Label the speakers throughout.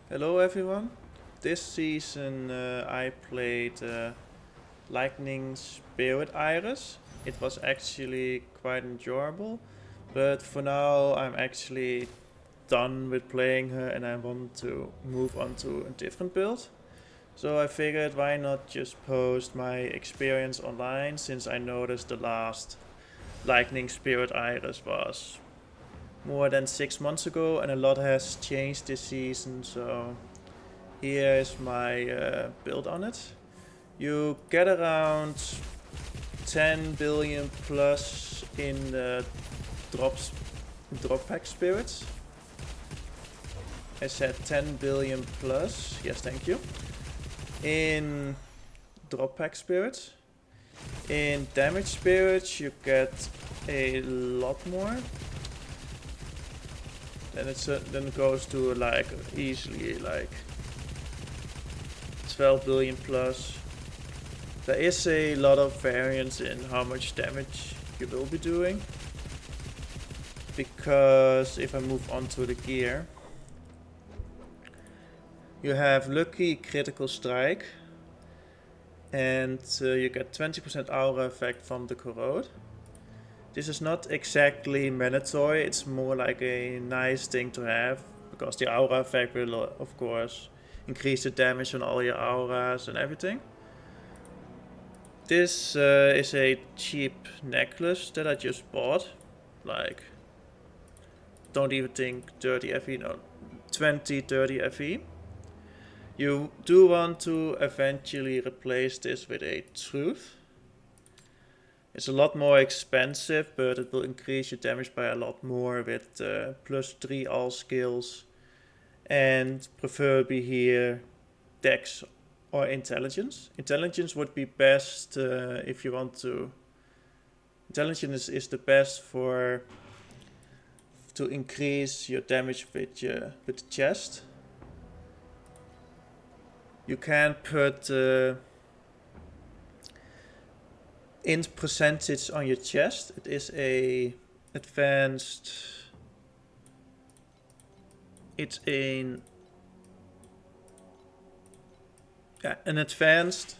Speaker 1: Hello everyone. This season I played Lightning Spirit Iris. It was actually quite enjoyable, but for now I'm actually done with playing her and I want to move on to a different build. So I figured why not just post my experience online, since I noticed the last Lightning Spirit Iris was more than 6 months ago and a lot has changed this season, so here is my build on it. You get around 10 billion plus in drop pack spirits. I said 10 billion plus, yes thank you, in drop pack spirits. In damage spirits you get a lot more. Then it goes to like easily like 12 billion plus. There is a lot of variance in how much damage you will be doing, because if I move on to the gear, you have lucky critical strike and you get 20% aura effect from the corrode. This is not exactly mandatory, it's more like a nice thing to have, because the aura effect will of course increase the damage on all your auras and everything. This is a cheap necklace that I just bought, like, don't even think 30 FE, no, 20, 30 FE. You do want to eventually replace this with a truth. It's a lot more expensive, but it will increase your damage by a lot more with +3 all skills, and preferably here dex or intelligence. Intelligence would be best if you want to. Intelligence is the best to increase your damage with the chest. You can put int percentage on your chest. It is a advanced. It's an advanced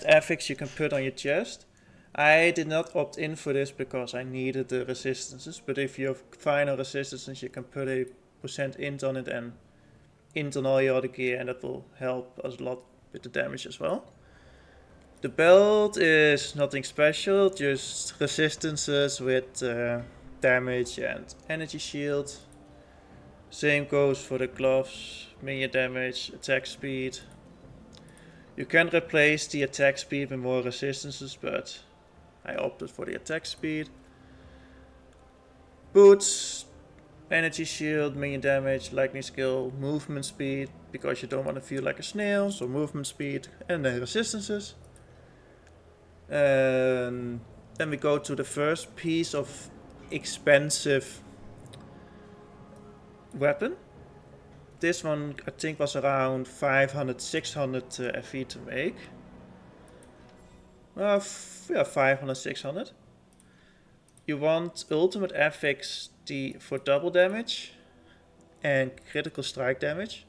Speaker 1: affix you can put on your chest. I did not opt in for this because I needed the resistances, but if you have final resistance you can put a percent int on it and int on all your other gear, and that will help us a lot with the damage as well. The belt is nothing special, just resistances with damage and energy shield. Same goes for the gloves, minion damage, attack speed. You can replace the attack speed with more resistances, but I opted for the attack speed. Boots, energy shield, minion damage, lightning skill, movement speed, because you don't want to feel like a snail, so movement speed, and then resistances. Then we go to the first piece of expensive weapon. This one I think was around 500, 600 FE to make. Yeah, 500, 600. You want ultimate affix for double damage and critical strike damage.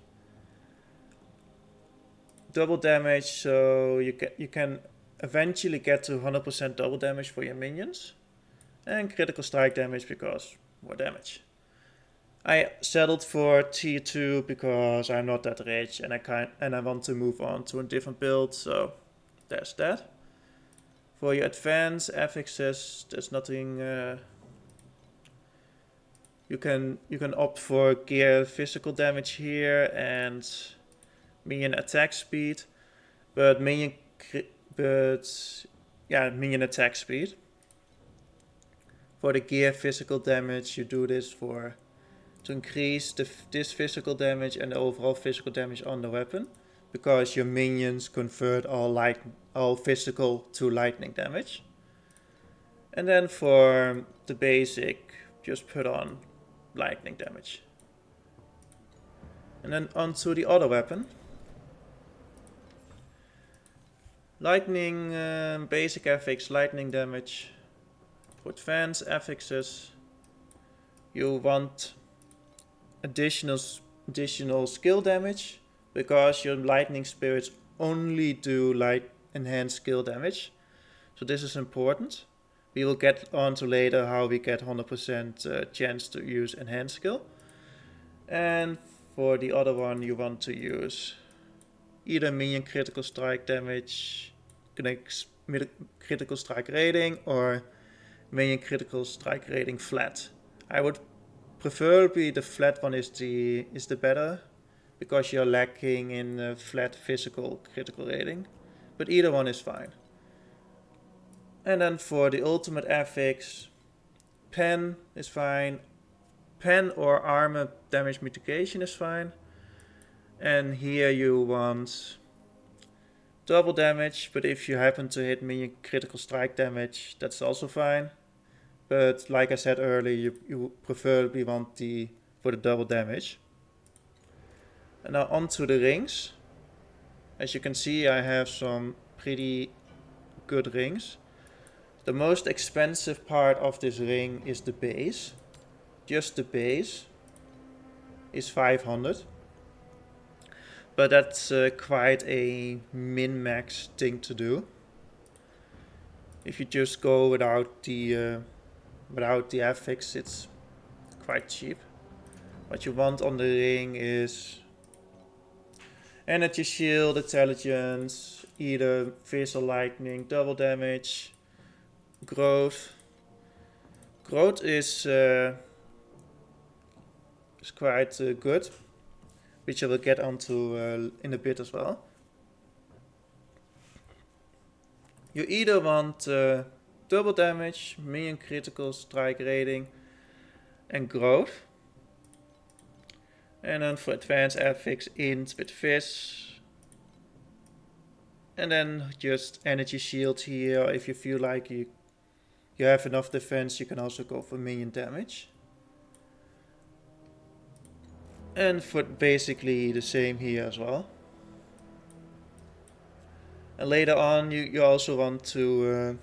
Speaker 1: Double damage, so you can eventually get to 100% double damage for your minions, and critical strike damage because more damage. I settled for tier 2 because I'm not that rich and I want to move on to a different build, so there's that. For your advanced affixes, there's nothing. You can opt for gear physical damage here and minion attack speed, but minion attack speed. For the gear physical damage, you do this to increase this physical damage and the overall physical damage on the weapon, because your minions convert all physical to lightning damage. And then for the basic, just put on lightning damage. And then onto the other weapon. Lightning basic affix, lightning damage. For advanced affixes, you want additional additional skill damage, because your lightning spirits only do light enhanced skill damage. So this is important. We will get on to later how we get 100% chance to use enhanced skill. And for the other one, you want to use either minion critical strike damage, critical strike rating, or minion critical strike rating flat. I would preferably the flat one is the better, because you're lacking in flat physical critical rating, but either one is fine. And then for the ultimate affix, pen is fine. Pen or armor damage mitigation is fine. And here you want double damage, but if you happen to hit minion critical strike damage, that's also fine. But like I said earlier, you preferably want for the double damage. And now onto the rings. As you can see, I have some pretty good rings. The most expensive part of this ring is the base. Just the base is 500. But that's quite a min-max thing to do. If you just go without the affix, it's quite cheap. What you want on the ring is energy shield, intelligence, either fierce or lightning, double damage, growth. Growth is quite good, which I will get onto in a bit as well. You either want double damage, minion critical strike rating, and growth. And then for advanced affix, int with fizz. And then just energy shield here. If you feel like you have enough defense, you can also go for minion damage. And for basically the same here as well. And later on you also want to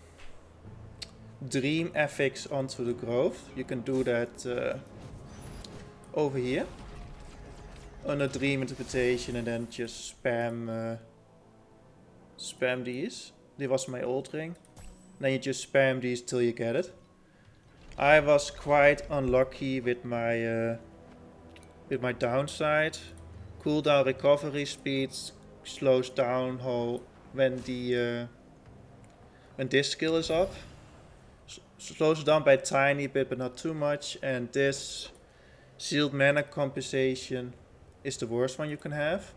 Speaker 1: dream affix onto the growth. You can do that over here. On a dream interpretation, and then just spam these. This was my old ring. Then you just spam these till you get it. I was quite unlucky with my downside. Cooldown recovery speed slows down when this skill is up. Slows it down by a tiny bit, but not too much. And this sealed mana compensation is the worst one you can have,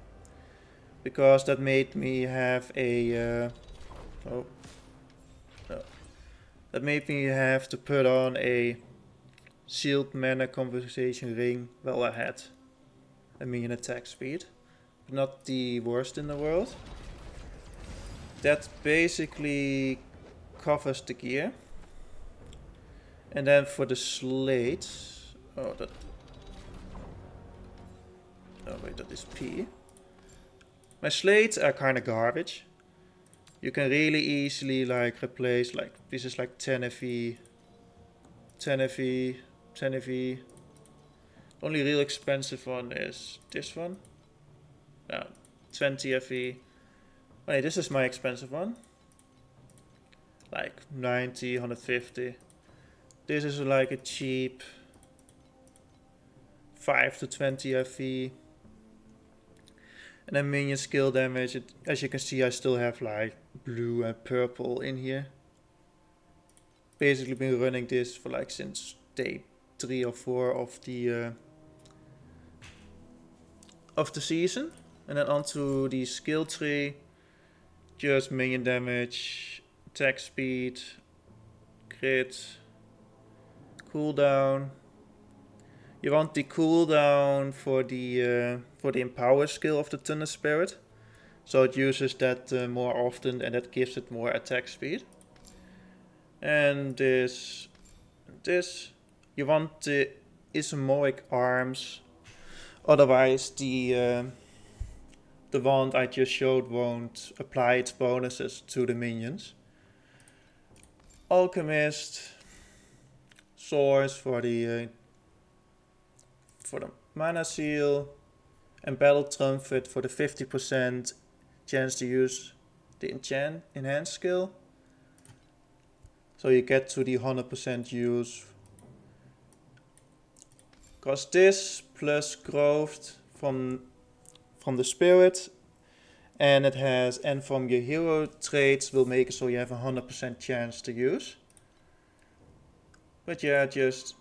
Speaker 1: because that made me have to put on a sealed mana compensation ring while I had a minion attack speed. But not the worst in the world. That basically covers the gear. And then for the slate, that is P. My slates are kind of garbage. You can really easily replace, this is 10 FE, 10 FE, 10 FE. Only real expensive one is this one. 20 FE. Wait, this is my expensive one. 90, 150. This is a cheap 5 to 20 FE. And then minion skill damage, as you can see, I still have blue and purple in here. Basically been running this for since day 3 or 4 of the season. And then onto the skill tree, just minion damage, attack speed, crit, cooldown. You want the cooldown for the empower skill of the Thunder Spirit, so it uses that more often, and that gives it more attack speed. And this you want the isomorphic arms, otherwise the wand I just showed won't apply its bonuses to the minions. Alchemist, Source for the mana seal, and Battle Trumpet for the 50% chance to use the enhance skill. So you get to the 100% use. Because this plus growth from the spirit, and it has and from your hero traits will make it so you have a 100% chance to use. But yeah, just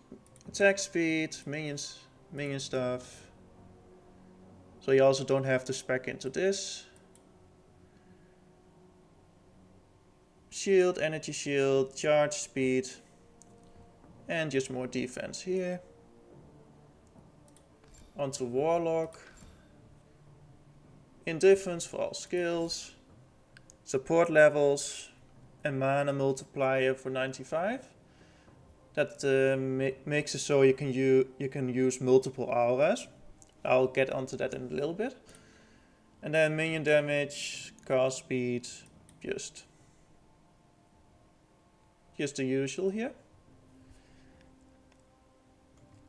Speaker 1: attack speed, minion stuff. So you also don't have to spec into this. Shield, energy shield, charge speed, and just more defense here. Onto Warlock. Indifference for all skills. Support levels, and mana multiplier for 95. That makes it so you can use multiple auras. I'll get onto that in a little bit. And then minion damage, cast speed, just the usual here.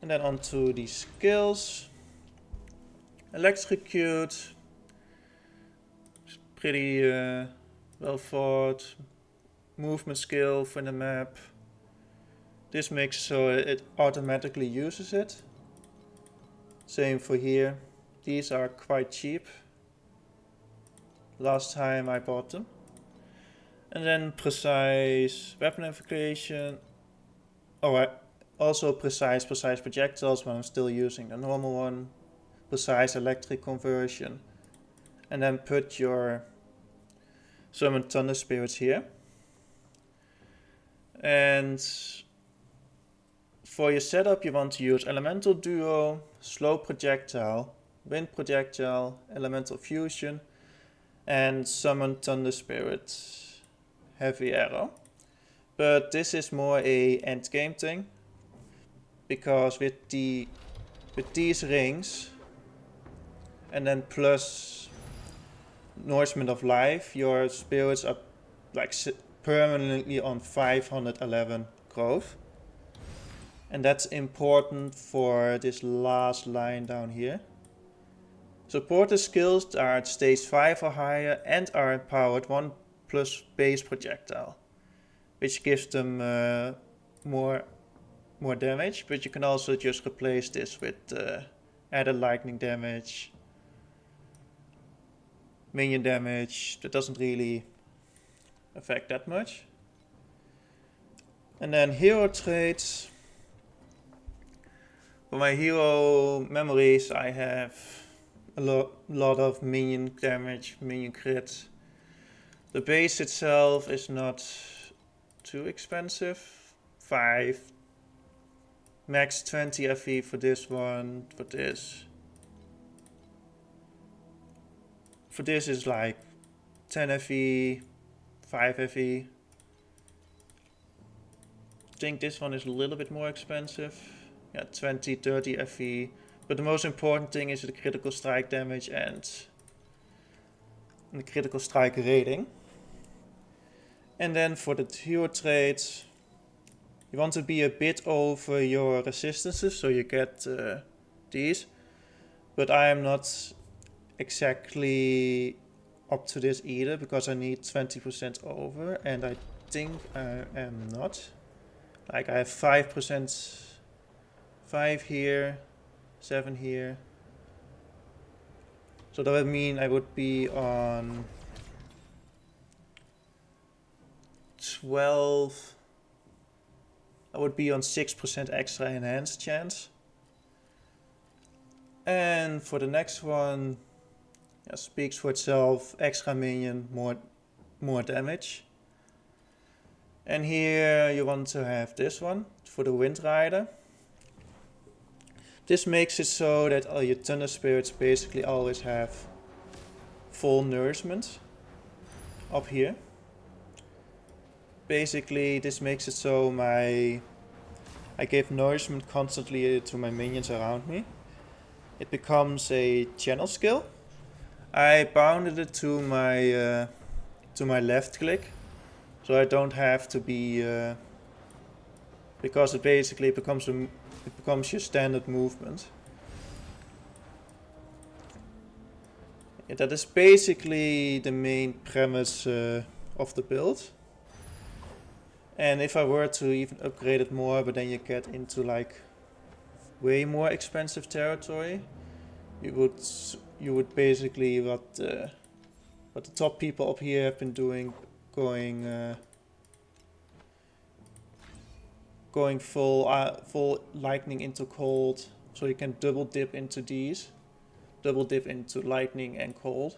Speaker 1: And then onto the skills. Electrocute, pretty well thought. Movement skill for the map. This makes so it automatically uses it. Same for here. These are quite cheap. Last time I bought them. And then precise weapon application. Oh, also precise projectiles, but I'm still using the normal one. Precise electric conversion. And then put your summon thunder spirits here. And for your setup, you want to use elemental duo, slow projectile, wind projectile, elemental fusion, and summon thunder spirit, heavy arrow. But this is more a end game thing, because with these rings, and then plus Nourishment of Life, your spirits are like permanently on 511 growth. And that's important for this last line down here. Supporter skills are at stage 5 or higher and are empowered 1 plus base projectile, which gives them more damage, but you can also just replace this with added lightning damage, minion damage. That doesn't really affect that much. And then hero traits. For my hero memories, I have a lot of minion damage, minion crit. The base itself is not too expensive. 5, max 20 FE for this one. For this is like 10 FE, 5 FE. I think this one is a little bit more expensive. Yeah, 20, 30 FE. But the most important thing is the critical strike damage and the critical strike rating. And then for the hero traits, you want to be a bit over your resistances, so you get these. But I am not exactly up to this either, because I need 20% over, and I think I am not. Like I have 5%, 5 here, 7 here. So that would mean I would be on 12. I would be on 6% extra enhanced chance. And for the next one, yeah, speaks for itself. Extra minion, more damage. And here you want to have this one for the Wind Rider. This makes it so that all your Thunder Spirits basically always have full nourishment up here. Basically, this makes it so I give nourishment constantly to my minions around me. It becomes a channel skill. I bounded it to my left click, so I don't have to be because it basically becomes your standard movement. Yeah, that is basically the main premise of the build. And if I were to even upgrade it more, but then you get into like way more expensive territory, you would basically what the top people up here have been doing, going full lightning into cold, so you can double dip into these, double dip into lightning and cold,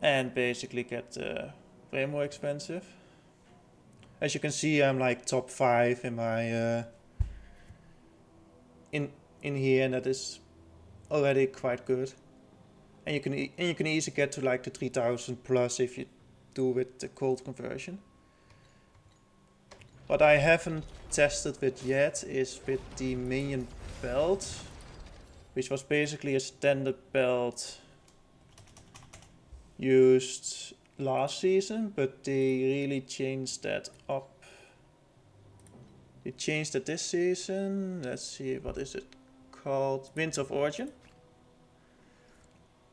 Speaker 1: and basically get way more expensive. As you can see, I'm like top 5 in my in here, and that is already quite good. And you can easily get to like the 3000 plus if you do with the cold conversion. What I haven't tested with yet is with the minion belt, which was basically a standard belt used last season, but they really changed that up. They changed it this season. Let's see, what is it called? Winds of Origin.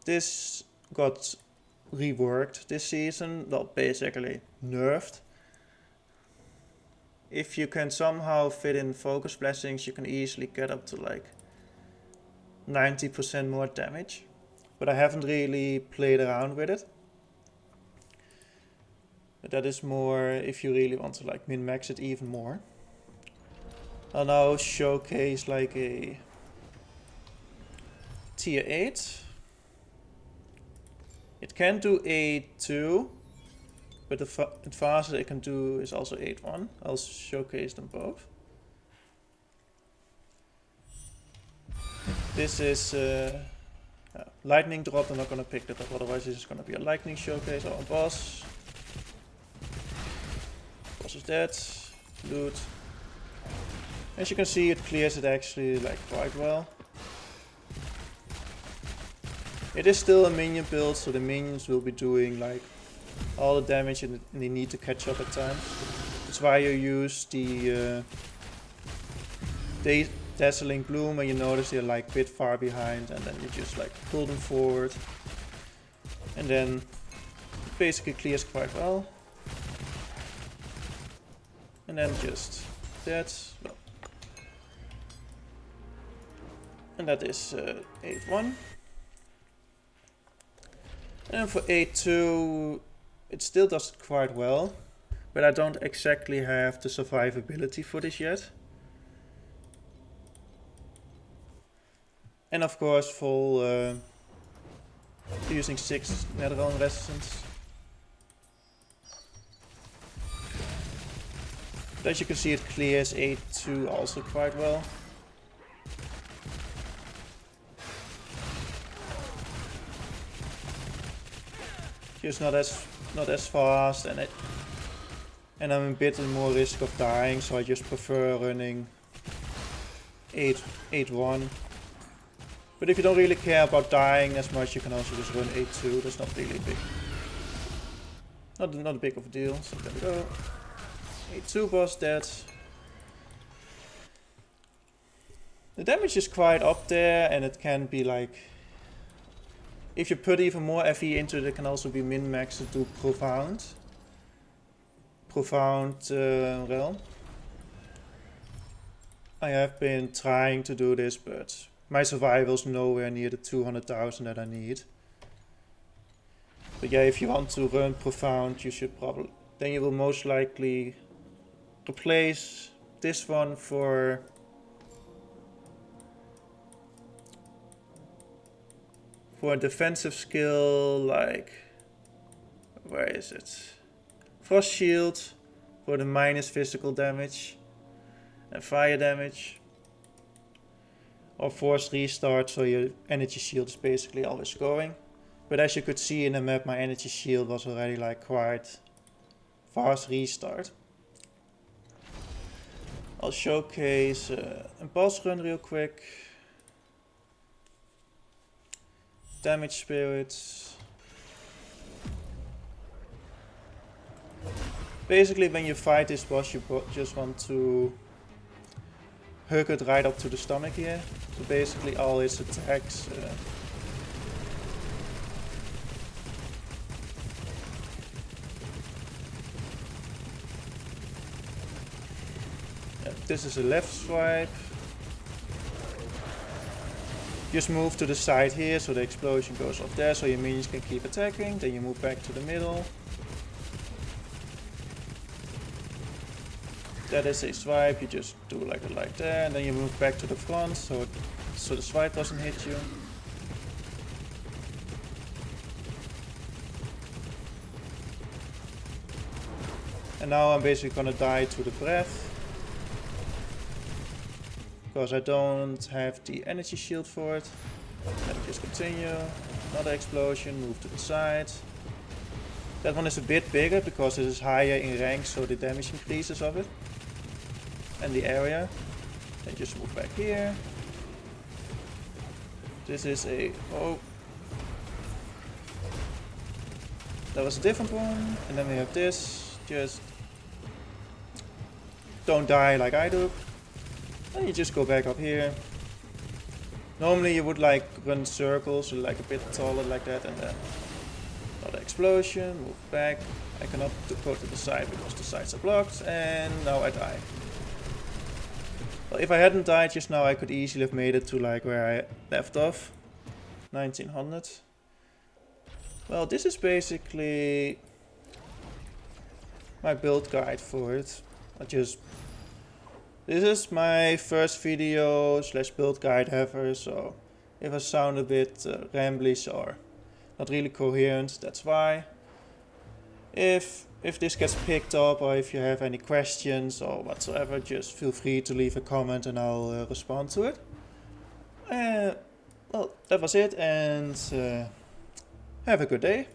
Speaker 1: This got reworked this season, well, basically nerfed. If you can somehow fit in focus blessings, you can easily get up to like 90% more damage. But I haven't really played around with it. But that is more if you really want to like min-max it even more. I'll now showcase like a tier 8. It can do 8-2, but the fastest it can do is also 8-1. I'll showcase them both. This is lightning drop. I'm not gonna pick that up, otherwise this is gonna be a lightning showcase or a boss. Boss is dead. Loot. As you can see, it clears it actually like quite well. It is still a minion build, so the minions will be doing like all the damage and they need to catch up at times. That's why you use the Dazzling Bloom, and you notice they're like a bit far behind, and then you just like pull them forward. And then it basically clears quite well. And then just that. Well. And that is 8-1. And for 8-2, it still does quite well, but I don't exactly have the survivability for this yet. And of course, full using 6 Netherrealm resistance. But as you can see, it clears 8-2 also quite well. Just not as fast, and I'm a bit in more risk of dying, so I just prefer running 8-1. But if you don't really care about dying as much, you can also just run 8-2. That's not really big. Not big of a deal. So there we go. 8-2 boss dead. The damage is quite up there, and it can be like, if you put even more FE into it, it can also be min-maxed to do Profound Realm. I have been trying to do this, but my survival is nowhere near the 200,000 that I need. But yeah, if you want to run Profound, you should probably, then you will most likely replace this one for a defensive skill, like, where is it? Frost Shield for the minus physical damage and fire damage. Or Force Restart, so your energy shield is basically always going. But as you could see in the map, my energy shield was already like quite fast restart. I'll showcase a boss run real quick. Damage spirits. Basically, when you fight this boss, you just want to hook it right up to the stomach here. So basically all his attacks this is a left swipe. Just move to the side here so the explosion goes off there so your minions can keep attacking. Then you move back to the middle. That is a swipe, you just do like there, and then you move back to the front so the swipe doesn't hit you. And now I'm basically gonna die to the breath. Because I don't have the energy shield for it. Let me just continue. Another explosion, move to the side. That one is a bit bigger because it is higher in rank, so the damage increases of it. And the area. Then just move back here. This is a... oh. That was a different one. And then we have this. Just... don't die like I do. And you just go back up here. Normally you would like run circles, or like a bit taller like that, and then another explosion, move back. I cannot go to the side because the sides are blocked, and now I die. Well, if I hadn't died just now, I could easily have made it to like where I left off. 1900. Well, this is basically my build guide for it. This is my first video / build guide ever, so if I sound a bit rambly or not really coherent, that's why. If this gets picked up or if you have any questions or whatsoever, just feel free to leave a comment and I'll respond to it. Well, that was it, and have a good day.